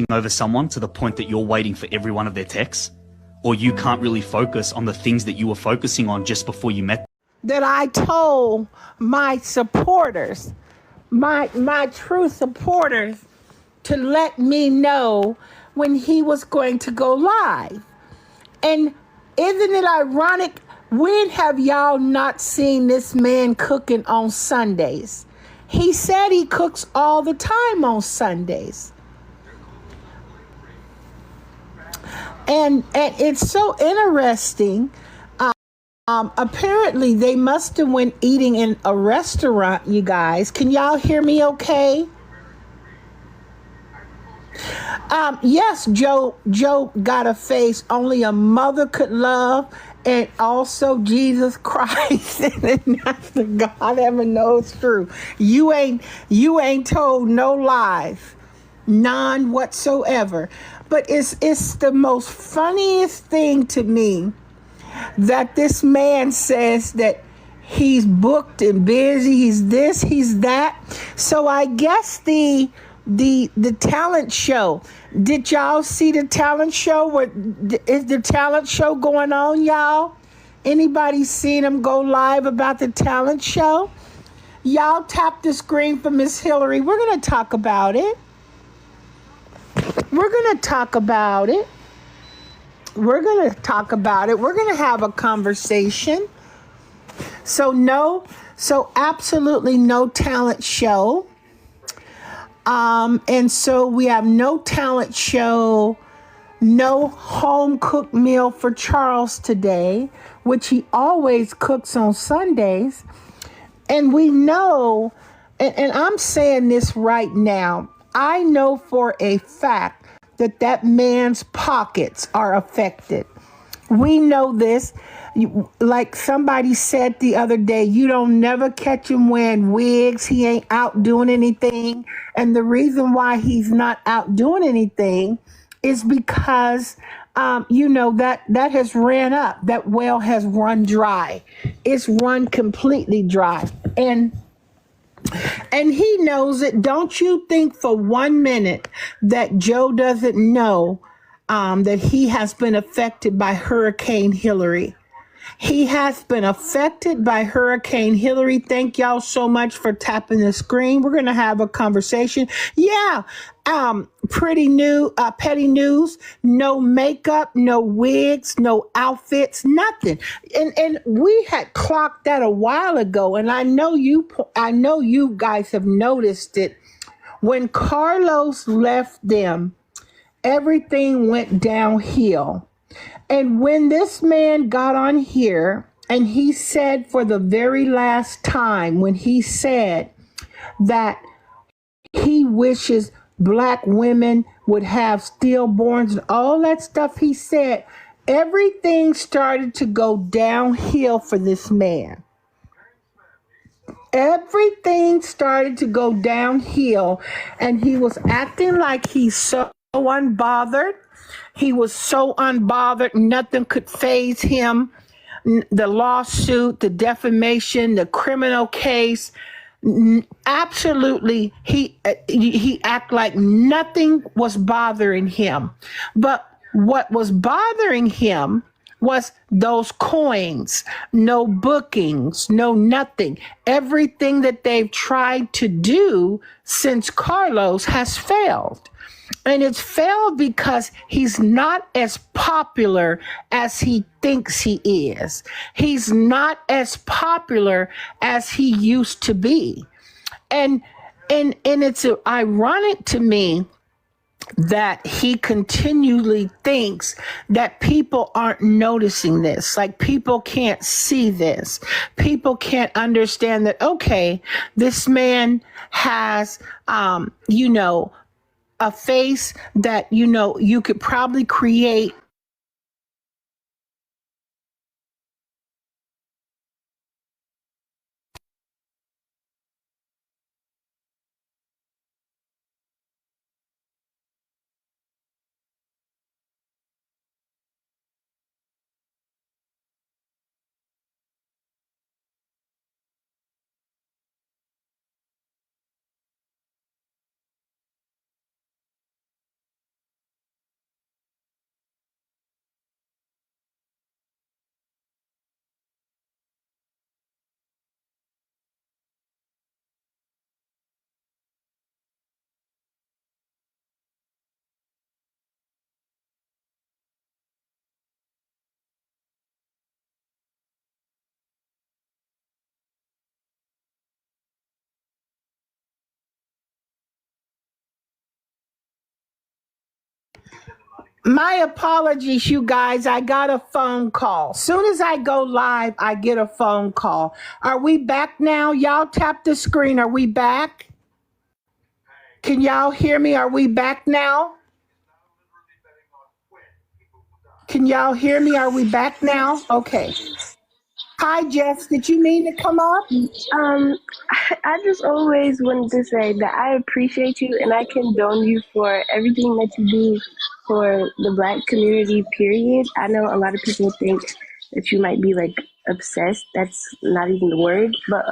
over someone to the point that you're waiting for every one of their texts, or you can't really focus on the things that you were focusing on just before you met. That I told my supporters, my true supporters, to let me know when he was going to go live. And isn't it ironic? When have y'all not seen this man cooking on Sundays? He said he cooks all the time on Sundays. And it's so interesting. Apparently they must have went eating in a restaurant, you guys. Can y'all hear me okay? Yes, Joe got a face only a mother could love, and also Jesus Christ. And that's the God ever knows true. You ain't told no lies. None whatsoever. But it's the most funniest thing to me that this man says that he's booked and busy, he's this, he's that. So I guess the talent show. Did y'all see the talent show? Is the talent show going on, y'all? Anybody seen him go live about the talent show? Y'all tap the screen for Ms.Hilary. We're going to talk about it. We're going to talk about it. We're going to have a conversation. So absolutely no talent show. And so we have no talent show, no home cooked meal for Charles today, which he always cooks on Sundays. And we know, and I'm saying this right now, I know for a fact that man's pockets are affected. We know this. Like somebody said the other day, you don't never catch him wearing wigs. He ain't out doing anything. And the reason why he's not out doing anything is because, that has ran up. That well has run dry. It's run completely dry. And he knows it. Don't you think for 1 minute that Joe doesn't know that he has been affected by Hurricane Hilary. He has been affected by Hurricane Hilary. Thank y'all so much for tapping the screen. We're going to have a conversation. Yeah. Petty news, no makeup, no wigs, no outfits, nothing. And we had clocked that a while ago. And I know you guys have noticed it. When Carlos left them, everything went downhill. And when this man got on here and he said for the very last time, when he said that he wishes black women would have stillborns and all that stuff he said, everything started to go downhill for this man. Everything started to go downhill, and he was acting like he's so unbothered. He was so unbothered, nothing could faze him. The lawsuit, the defamation, the criminal case, absolutely, he acted like nothing was bothering him. But what was bothering him was those coins, no bookings, no nothing. Everything that they've tried to do since Carlos has failed. And it's failed because he's not as popular as he thinks he is. He's not as popular as he used to be. And it's ironic to me that he continually thinks that people aren't noticing this. Like people can't see this. People can't understand that, okay, this man has, a face that, you could probably create My apologies, you guys. I got a phone call. Soon as I go live, I get a phone call. Are we back now? Y'all tap the screen. Are we back? Can y'all hear me? Are we back now? Can y'all hear me? Are we back now? Okay. Hi, Jess. Did you mean to come up? I just always wanted to say that I appreciate you and I condone you for everything that you do for the Black community, period. I know a lot of people think that you might be like obsessed. That's not even the word. But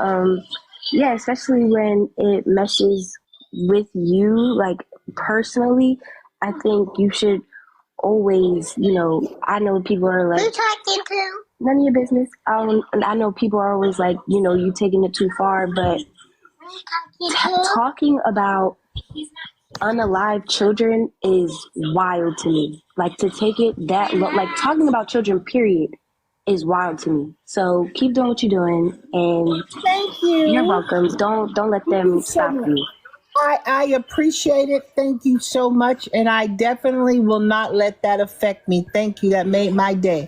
yeah, especially when it meshes with you, like personally, I think you should always, I know people are like, none of your business. And I know people are always like, you taking it too far, but talking about unalive children is wild to me. Like to take it that low, like talking about children, period, is wild to me. So keep doing what you're doing, and Thank you. you're welcome. Don't let them stop you. I appreciate it. Thank you so much. And I definitely will not let that affect me. Thank you. That made my day.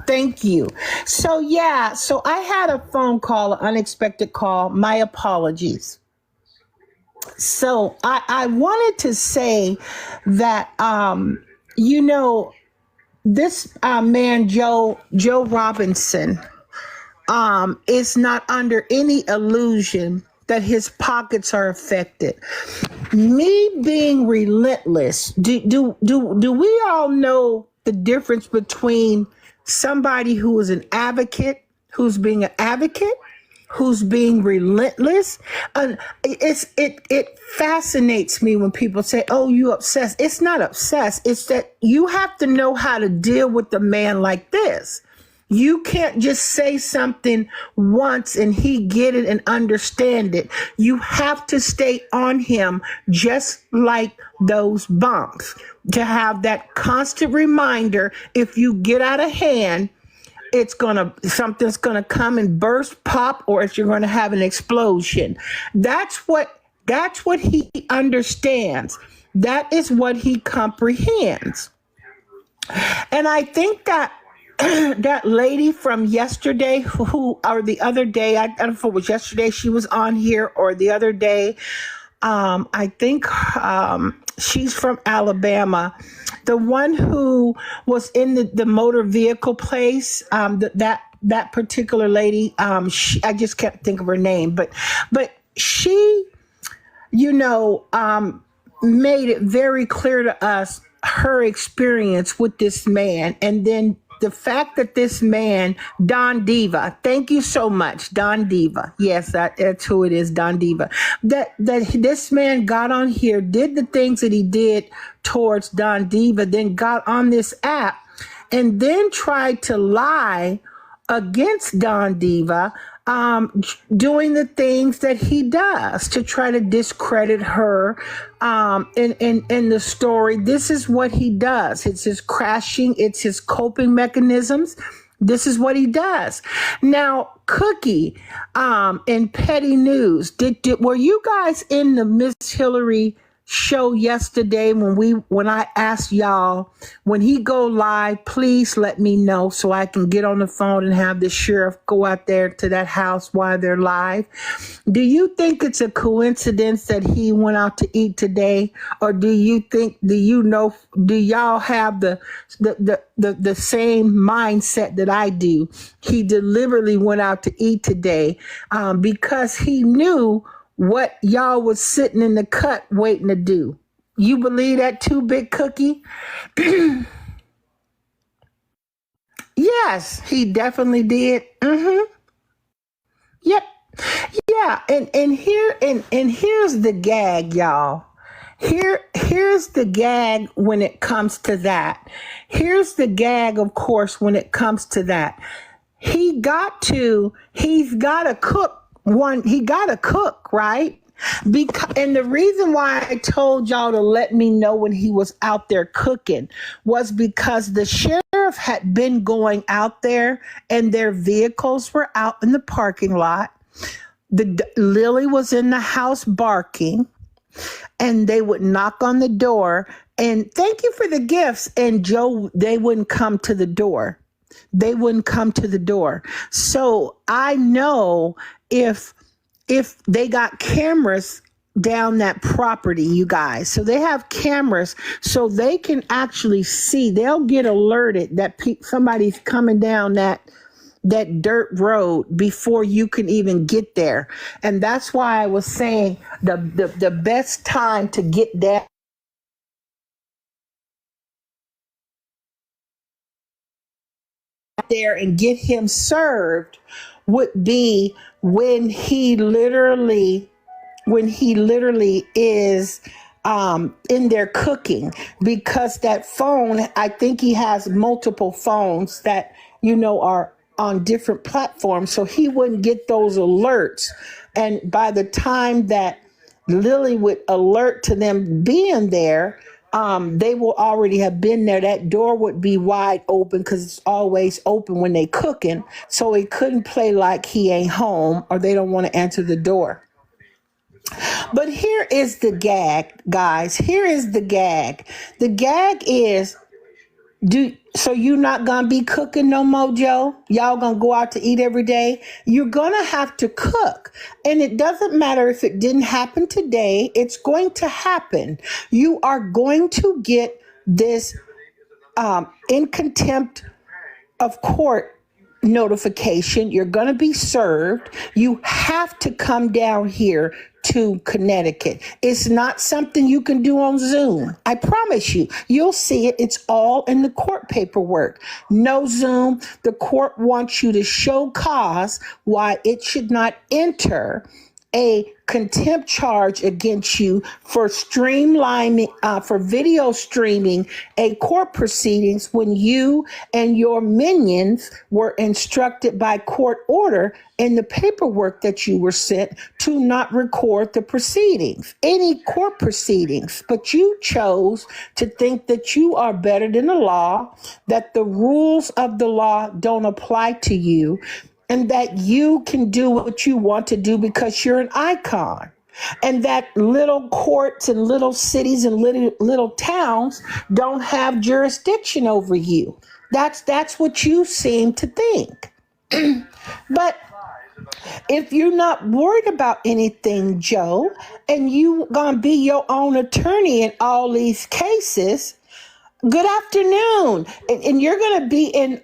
Thank you. So I had a phone call, an unexpected call. My apologies. So I wanted to say that, this man, Joe Robinson, is not under any illusion that his pockets are affected. Me being relentless, do we all know the difference between somebody who is an advocate, who's being an advocate, who's being relentless? And it fascinates me when people say, "Oh, you obsessed." It's not obsessed. It's that you have to know how to deal with a man like this. You can't just say something once and he get it and understand it. You have to stay on him just like those bumps, to have that constant reminder. If you get out of hand, something's gonna come and burst, pop, or if you're gonna have an explosion. That's what he understands. That is what he comprehends. And I think that that lady from yesterday, or the other day, I don't know if it was yesterday she was on here or the other day. I think she's from Alabama. The one who was in the motor vehicle place, that particular lady, I just can't think of her name, but she, made it very clear to us her experience with this man. And then the fact that this man, Don Diva, thank you so much, Don Diva. Yes, that's who it is, Don Diva. That this man got on here, did the things that he did towards Don Diva, then got on this app and then tried to lie against Don Diva, doing the things that he does to try to discredit her in the story. This is what he does. It's his crashing. It's his coping mechanisms. This is what he does. Now, Cookie, in Petty News, were you guys in the Ms.Hilary show yesterday when I asked y'all, when he go live, please let me know so I can get on the phone and have the sheriff go out there to that house while they're live? Do you think it's a coincidence that he went out to eat today? Or do y'all have the same mindset that I do? He deliberately went out to eat today because he knew what y'all was sitting in the cut waiting to do. You believe that too, Big Cookie? Yes, he definitely did. Yep. Yeah, and here's the gag, y'all. Here's the gag when it comes to that. Here's the gag, of course, when it comes to that. He's got to cook, right? And the reason why I told y'all to let me know when he was out there cooking was because the sheriff had been going out there and their vehicles were out in the parking lot. Lily was in the house barking. and they would knock on the door and thank you for the gifts. And Joe, they wouldn't come to the door. They wouldn't come to the door. So I know if they got cameras down that property, you guys. So they have cameras so they can actually see. They'll get alerted that somebody's coming down that dirt road before you can even get there. And that's why I was saying the best time to get down there and get him served would be when he literally is in there cooking, because that phone, I think he has multiple phones that, are on different platforms. So he wouldn't get those alerts. And by the time that Lily would alert to them being there, they will already have been there. That door would be wide open because it's always open when they cooking. So he couldn't play like he ain't home or they don't want to answer the door. But here is the gag, guys. Here is the gag. The gag is, so you not gonna be cooking no more, Joe? Y'all gonna go out to eat every day? You're gonna have to cook. And it doesn't matter if it didn't happen today, it's going to happen. You are going to get this in contempt of court notification. You're going to be served. You have to come down here to Connecticut. It's not something you can do on Zoom. I promise you, you'll see it. It's all in the court paperwork. No Zoom. The court wants you to show cause why it should not enter a contempt charge against you for streamlining, for video streaming a court proceedings when you and your minions were instructed by court order in the paperwork that you were sent to not record the proceedings, any court proceedings. But you chose to think that you are better than the law, that the rules of the law don't apply to you, and that you can do what you want to do because you're an icon. And that little courts and little cities and little towns don't have jurisdiction over you. That's what you seem to think. But if you're not worried about anything, Joe, and you gonna be your own attorney in all these cases, good afternoon. And you're gonna be in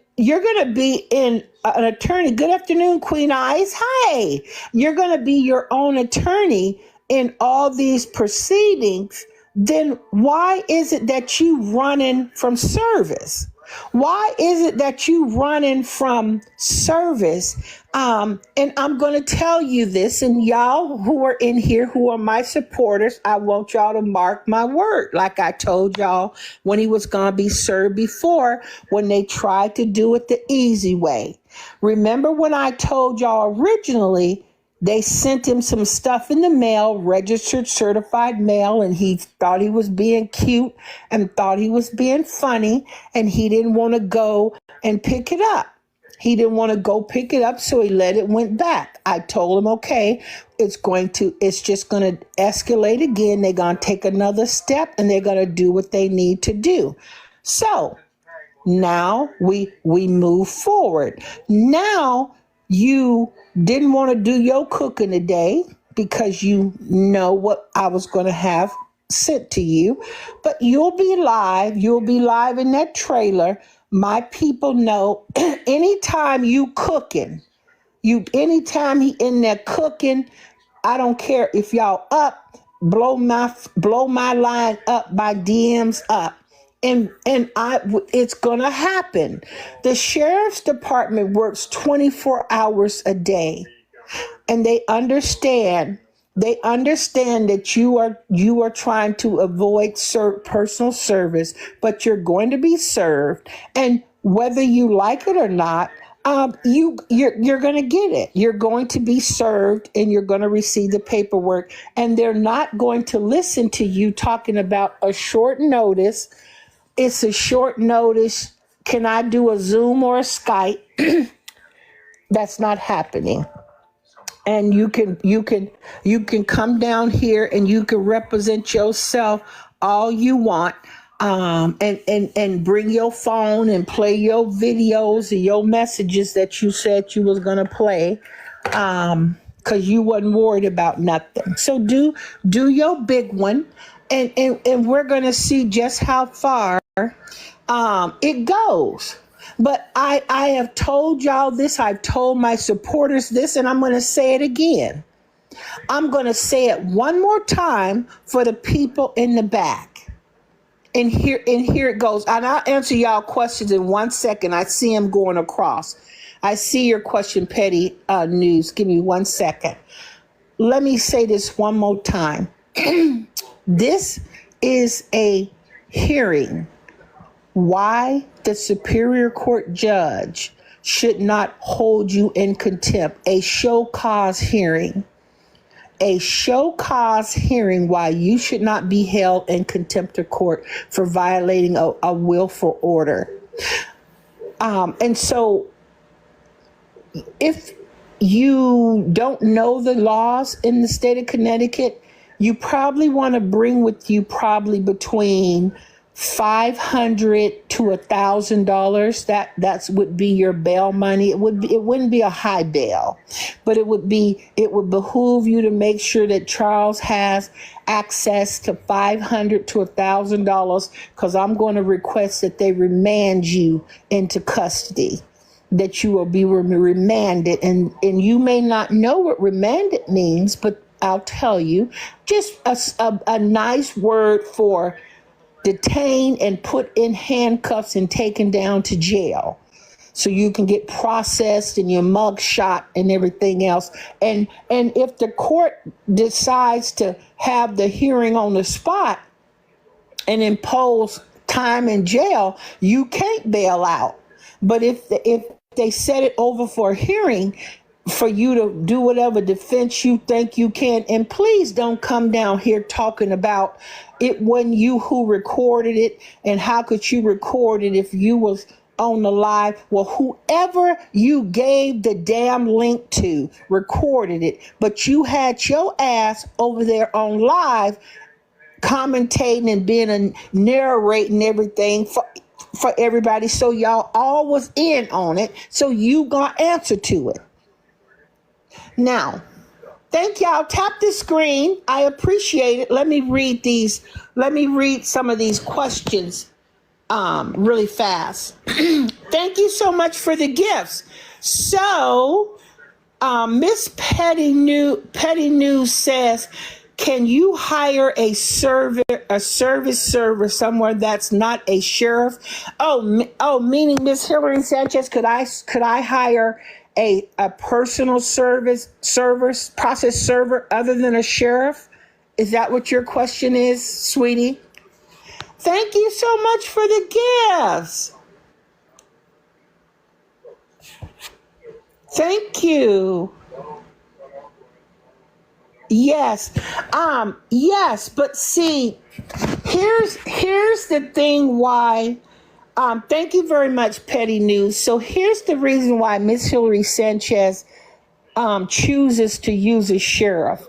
an attorney. Good afternoon, Queen Eyes. Hi. You're going to be your own attorney in all these proceedings. Then why is it that you running from service? Why is it that you running from service? And I'm going to tell you this, and y'all who are in here, who are my supporters, I want y'all to mark my word. Like I told y'all when he was going to be served before, when they tried to do it the easy way. Remember when I told y'all originally, they sent him some stuff in the mail, registered certified mail, and he thought he was being cute and thought he was being funny, and he didn't want to go and pick it up. He didn't want to go pick it up, so he let it went back. I told him, okay, it's just going to escalate again. They're going to take another step, and they're going to do what they need to do. So now we move forward. Now you didn't want to do your cooking today because you know what I was going to have sent to you, but you'll be live. You'll be live in that trailer. My people know anytime you cooking, anytime he in there cooking, I don't care if y'all up, blow my line up, my DMs up. And it's going to happen. The sheriff's department works 24 hours a day, and they understand that you are trying to avoid personal service, but you're going to be served. And whether you like it or not, you're going to get it. You're going to be served, and you're going to receive the paperwork. And they're not going to listen to you talking about a short notice. It's a short notice. Can I do a Zoom or a Skype? That's not happening. and you can come down here and you can represent yourself all you want, and bring your phone and play your videos and your messages that you said you was gonna play, because you wasn't worried about nothing. So do your big one, and we're gonna see just how far it goes. But I have told y'all this, I've told my supporters this, and I'm going to say it again. I'm going to say it one more time for the people in the back. And here it goes. And I'll answer y'all questions in 1 second. I see them going across. I see your question, Petty News. Give me 1 second. Let me say this one more time. This is a hearing. Why the Superior Court judge should not hold you in contempt. A show cause hearing. A show cause hearing why you should not be held in contempt of court for violating a willful order. And so if you don't know the laws in the state of Connecticut, you probably want to bring with you probably between $500 to $1,000. That would be your bail money. It wouldn't be a high bail, but it would behoove you to make sure that Charles has access to $500 to $1,000, because I'm going to request that they remand you into custody, that you will be remanded. And you may not know what remanded means, but I'll tell you, just a nice word for detained and put in handcuffs and taken down to jail, so you can get processed and your mug shot and everything else. And if the court decides to have the hearing on the spot and impose time in jail, you can't bail out. But if they set it over for a hearing, for you to do whatever defense you think you can, and please don't come down here talking about it wasn't you who recorded it, and how could you record it if you was on the live. Well, whoever you gave the damn link to recorded it, but you had your ass over there on live commentating and being a narrating everything for everybody, so y'all all was in on it, so you gonna answer to it. Now, thank y'all. Tap the screen. I appreciate it. Let me read some of these questions really fast. Thank you so much for the gifts. So, Miss Petty News says, can you hire a service server somewhere that's not a sheriff? Meaning Ms.Hilary Sanchez, could I hire a personal process server other than a sheriff? Is that what your question is, sweetie? Thank you so much for the gifts. Thank you. Yes. Yes, but see, here's the thing why. Thank you very much, Petty News. So here's the reason why Ms.Hilary Sanchez chooses to use a sheriff.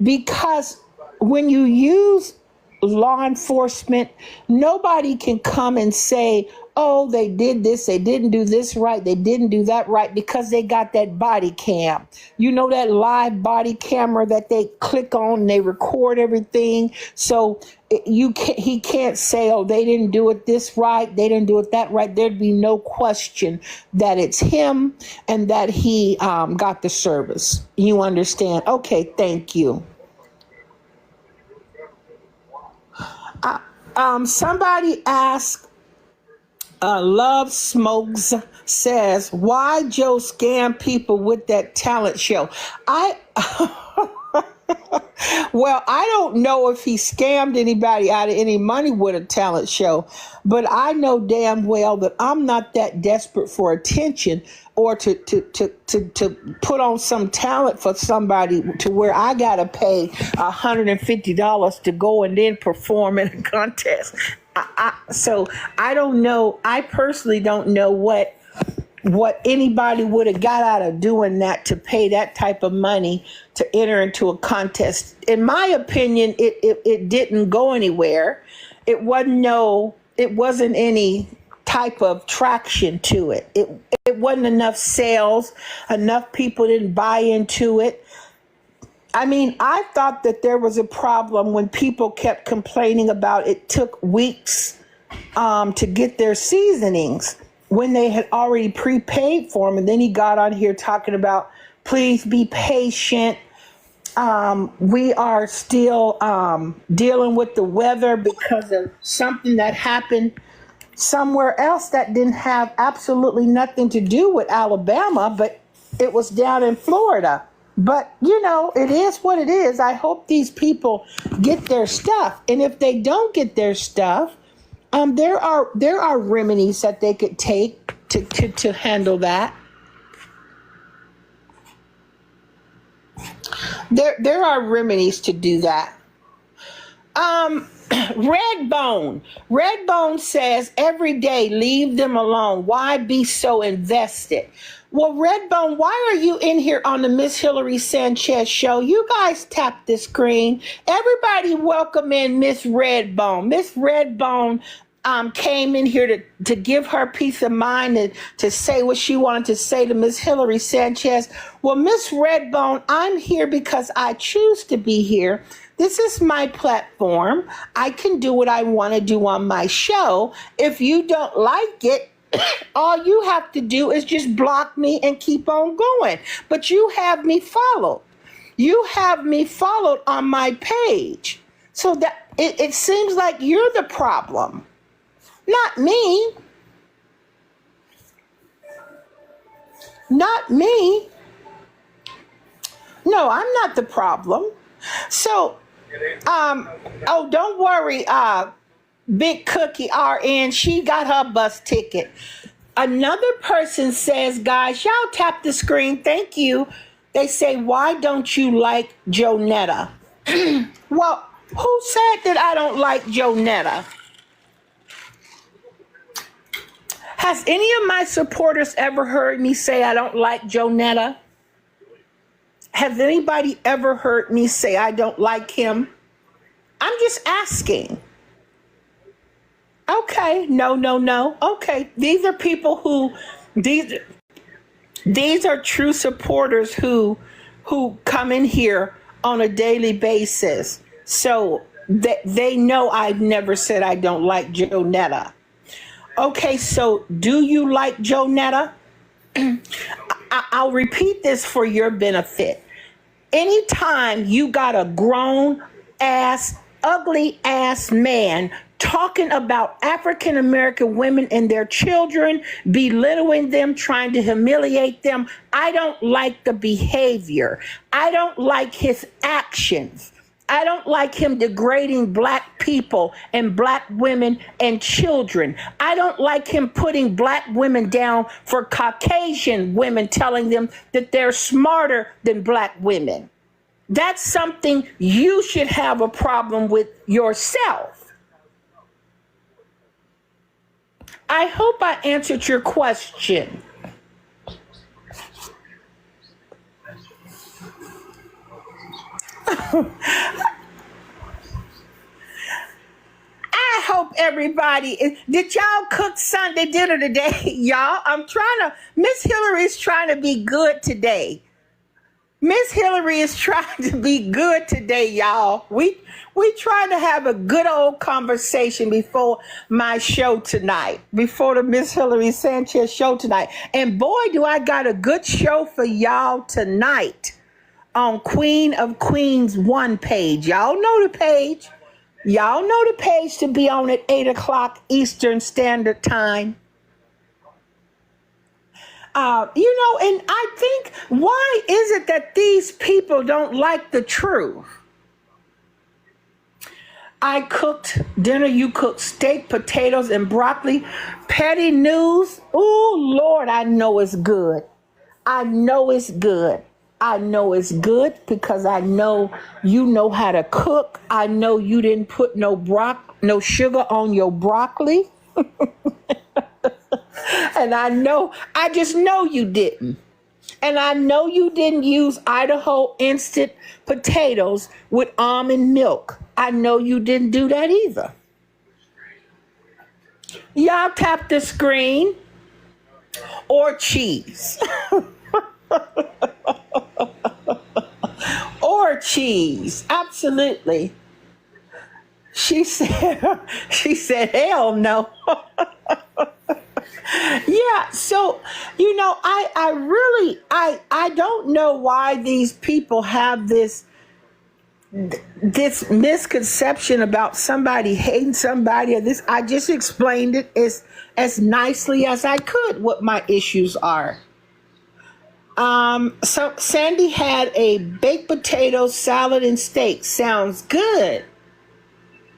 Because when you use law enforcement, nobody can come and say, oh, they did this, they didn't do this right, they didn't do that right, because they got that body cam. You know, that live body camera that they click on and they record everything. So he can't say, oh, they didn't do it this right, they didn't do it that right. There'd be no question that it's him and that he got the service. You understand? Okay, thank you. Somebody asked, Love Smokes says, why Joe scam people with that talent show? Well, I don't know if he scammed anybody out of any money with a talent show, but I know damn well that I'm not that desperate for attention or to put on some talent for somebody to where I gotta pay $150 to go and then perform in a contest. So I don't know. I personally don't know what what anybody would have got out of doing that to pay that type of money to enter into a contest. In my opinion, it didn't go anywhere. It wasn't any type of traction to it. It wasn't enough sales. Enough people didn't buy into it. I mean, I thought that there was a problem when people kept complaining about it took weeks to get their seasonings when they had already prepaid for them. And then he got on here talking about, please be patient. We are still dealing with the weather because of something that happened somewhere else that didn't have absolutely nothing to do with Alabama, but it was down in Florida. But, it is what it is. I hope these people get their stuff. And if they don't get their stuff, there are remedies that they could take to handle that. There are remedies to do that. Redbone says every day, leave them alone. Why be so invested? Well, Redbone, why are you in here on the Miss Hilary Sanchez show? You guys tap the screen. Everybody welcome in Miss Redbone. Miss Redbone came in here to give her peace of mind and to say what she wanted to say to Miss Hilary Sanchez. Well, Miss Redbone, I'm here because I choose to be here. This is my platform. I can do what I want to do on my show. If you don't like it, all you have to do is just block me and keep on going. But you have me followed. You have me followed on my page. So that it seems like you're the problem, not me. Not me. No, I'm not the problem. So, don't worry, Big Cookie RN, she got her bus ticket. Another person says, guys, y'all tap the screen. Thank you. They say, why don't you like Jonetta? Well, who said that I don't like Jonetta? Has any of my supporters ever heard me say I don't like Jonetta? Has anybody ever heard me say I don't like him? I'm just asking. Okay, no. Okay, these are people who, these are true supporters who come in here on a daily basis. So they know I've never said I don't like Jonetta. Okay, so do you like Jonetta? I'll repeat this for your benefit. Anytime you got a grown ass, ugly ass man talking about African American women and their children, belittling them, trying to humiliate them, I don't like the behavior. I don't like his actions. I don't like him degrading black people and black women and children. I don't like him putting black women down for Caucasian women, telling them that they're smarter than black women. That's something you should have a problem with yourself. I hope I answered your question. I hope everybody did y'all cook Sunday dinner today, y'all? Miss Hilary's trying to be good today. Miss Hilary is trying to be good today, y'all. We trying to have a good old conversation before my show tonight, before the Miss Hilary Sanchez show tonight. And boy, do I got a good show for y'all tonight on Queen of Queens 1 page. Y'all know the page. Y'all know the page to be on at 8 o'clock Eastern Standard Time. And I think, why is it that these people don't like the truth? I cooked dinner, you cooked steak, potatoes, and broccoli. Petty news. Oh, Lord, I know it's good. I know it's good. I know it's good because I know you know how to cook. I know you didn't put no sugar on your broccoli. And I just know you didn't. And I know you didn't use Idaho instant potatoes with almond milk. I know you didn't do that either. Y'all tap the screen or cheese. Or cheese. Absolutely. She said, hell no. Yeah, so I don't know why these people have this misconception about somebody hating somebody or this. I just explained it as nicely as I could what my issues are. So Sandy had a baked potato salad and steak. Sounds good.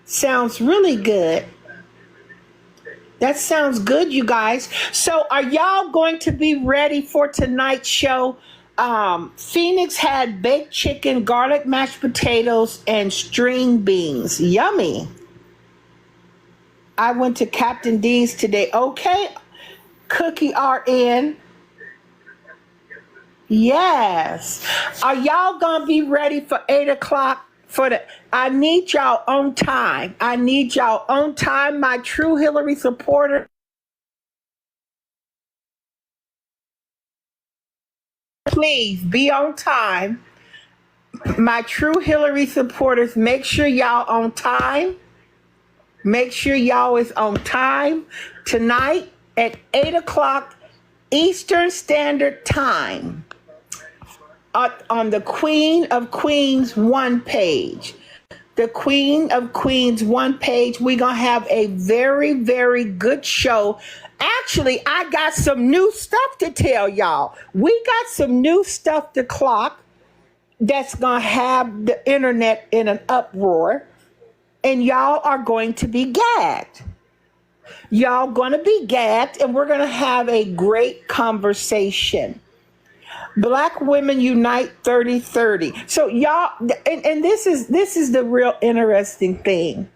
Sounds really good. That sounds good, you guys. So are y'all going to be ready for tonight's show? Phoenix had baked chicken, garlic mashed potatoes, and string beans. Yummy. I went to Captain D's today. Okay. Cookie RN. Yes. Are y'all going to be ready for 8 o'clock? I need y'all on time. My true Hillary supporter. Please be on time. My true Hillary supporters, make sure y'all on time. Make sure y'all is on time tonight at 8 o'clock Eastern Standard Time. On the Queen of Queens 1 page. The Queen of Queens 1 page, we're going to have a very, very good show. Actually, I got some new stuff to tell y'all. We got some new stuff to clock that's going to have the internet in an uproar. And y'all are going to be gagged. Y'all going to be gagged, and we're going to have a great conversation. Black Women Unite 3030. So y'all, and this is the real interesting thing.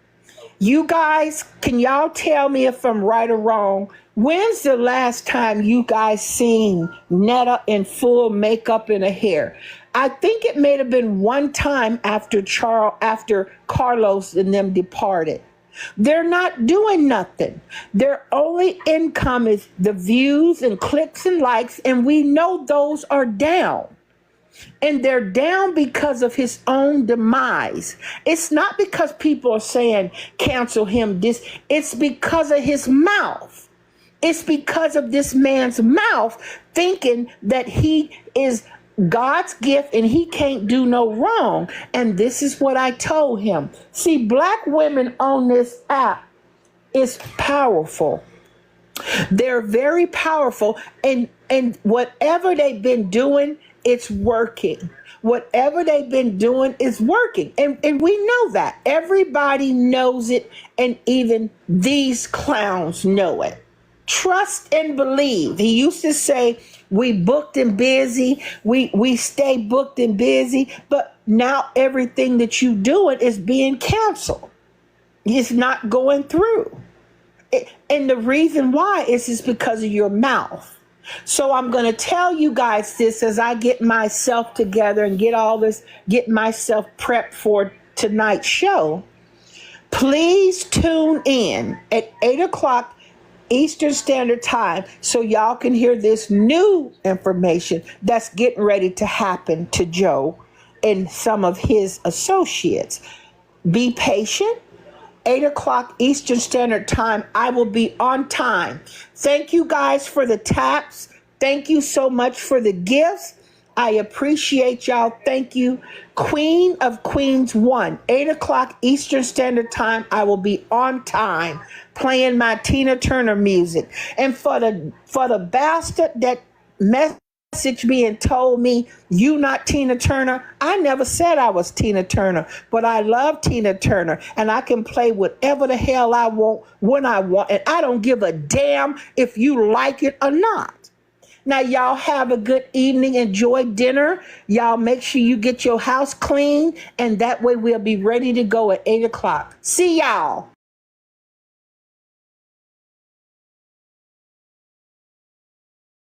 You guys, can y'all tell me if I'm right or wrong? When's the last time you guys seen Netta in full makeup and a hair? I think it may have been one time after Carlos and them departed. They're not doing nothing. Their only income is the views and clicks and likes, and we know those are down. And they're down because of his own demise. It's not because people are saying cancel him. It's because of his mouth. It's because of this man's mouth thinking that he is God's gift and he can't do no wrong. And this is what I told him. See, black women on this app is powerful. They're very powerful, and whatever they've been doing, it's working. Whatever they've been doing is working. And we know that. Everybody knows it, and even these clowns know it. Trust and believe. He used to say, we booked and busy. We stay booked and busy. But now everything that you doing is being canceled. It's not going through. And the reason why is because of your mouth. So I'm going to tell you guys this as I get myself together and get myself prepped for tonight's show. Please tune in at 8 o'clock Eastern Standard Time so y'all can hear this new information that's getting ready to happen to Joe and some of his associates. Be patient. 8 o'clock Eastern Standard Time. I will be on time. Thank you guys for the taps. Thank you so much for the gifts. I appreciate y'all. Thank you. Queen of Queens 1, 8 o'clock Eastern Standard Time. I will be on time playing my Tina Turner music. And for the bastard that messaged me and told me you not Tina Turner, I never said I was Tina Turner, but I love Tina Turner and I can play whatever the hell I want when I want, and I don't give a damn if you like it or not. Now, y'all have a good evening. Enjoy dinner. Y'all make sure you get your house clean, and that way we'll be ready to go at 8 o'clock. See y'all.